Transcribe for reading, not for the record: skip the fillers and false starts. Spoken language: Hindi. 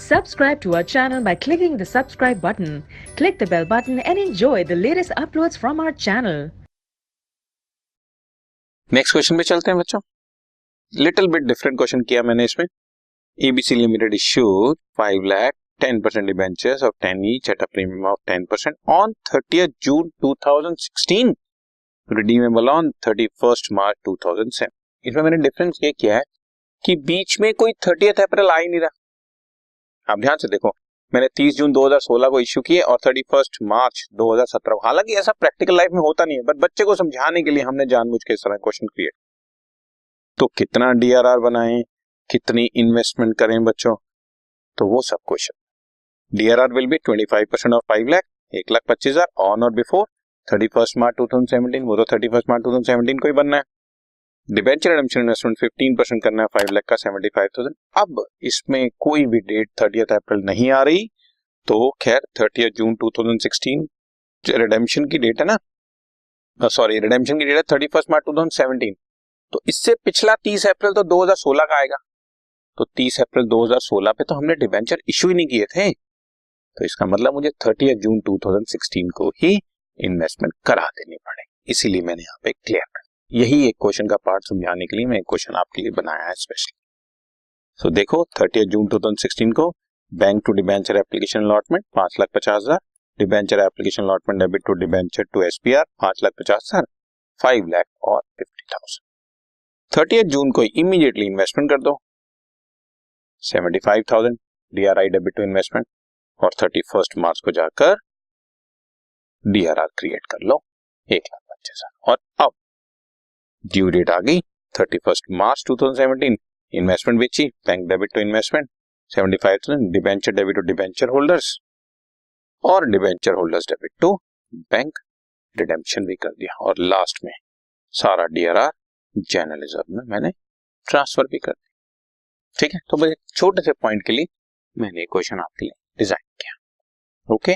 Subscribe to our channel by clicking the subscribe button. Click the bell button and enjoy the latest uploads from our channel. Next question पे चलते हैं बच्चों. लिटिल बिट डिफरेंट क्वेश्चन किया मैंने इसमें. ABC limited issued 5 lakh 10% debentures of 10 each at a premium of 10% on 30th June 2016, redeemable on 31st March 2007. इसमें मैंने डिफरेंस ये किया है कि बीच में कोई 30th अप्रैल आ ही नहीं रहा. आप ध्यान से देखो, मैंने 30 जून 2016 को इश्यू किए और 31 मार्च 2017. हालांकि ऐसा प्रैक्टिकल लाइफ में होता नहीं है, बट बच्चे को समझाने के लिए हमने जानबूझ के इस तरह क्वेश्चन क्रिएट. तो कितना डीआरआर बनाएं, कितनी इन्वेस्टमेंट करें बच्चों, तो वो सब question. DRR will be 25% of 5 lakh 1,25,000 on और बिफोर 31 मार्च 2017. वो तो 31 मार्च 2017 को ही बनना है. डिबेंचर रिडेम्पशन इन्वेस्टमेंट 15% करना है 5 लाख का 75,000. अब इसमें कोई भी डेट 30th अप्रैल नहीं आ रही, तो खैर 30th जून 2016 रिडेम्पशन की डेट है ना, सॉरी रिडेम्पशन की डेट है 31 मार्च 2017. तो इससे पिछला 30 अप्रैल तो 2016 का आएगा. तो 30 अप्रैल 2016 पे तो हमने डिबेंचर इश्यू ही नहीं किए थे, तो इसका मतलब मुझे 30th जून 2016 को ही इन्वेस्टमेंट करा देनी पड़ेगी. इसीलिए मैंने यहाँ पे क्लियर कर, यही एक क्वेश्चन का पार्ट समझाने के लिए मैं एक क्वेश्चन आपके लिए बनाया है स्पेशली. सो देखो 30th जून 2016 को bank to debenture application allotment 5,50,000, debenture application allotment debit to debenture to SPR 5,50,000, 5 lakh और 50,000. 30th जून को इमीडिएटली इन्वेस्टमेंट कर दो 75,000 डीआरआई डेबिट टू इन्वेस्टमेंट, और 31 मार्च को जाकर डीआरआर क्रिएट कर लो 1,25,000. और अब ड्यू डेट आ गई 31 मार्च 2017. इन्वेस्टमेंट बेची, bank debit to investment 75,000, debenture debit to debenture holders और debenture holders debit to bank, redemption भी कर दिया. और लास्ट में सारा डीआरआर जनरल रिजर्व में मैंने ट्रांसफर भी कर दिया. ठीक है, तो बस छोटे से पॉइंट के लिए मैंने क्वेश्चन आपके लिए डिजाइन किया. ओके.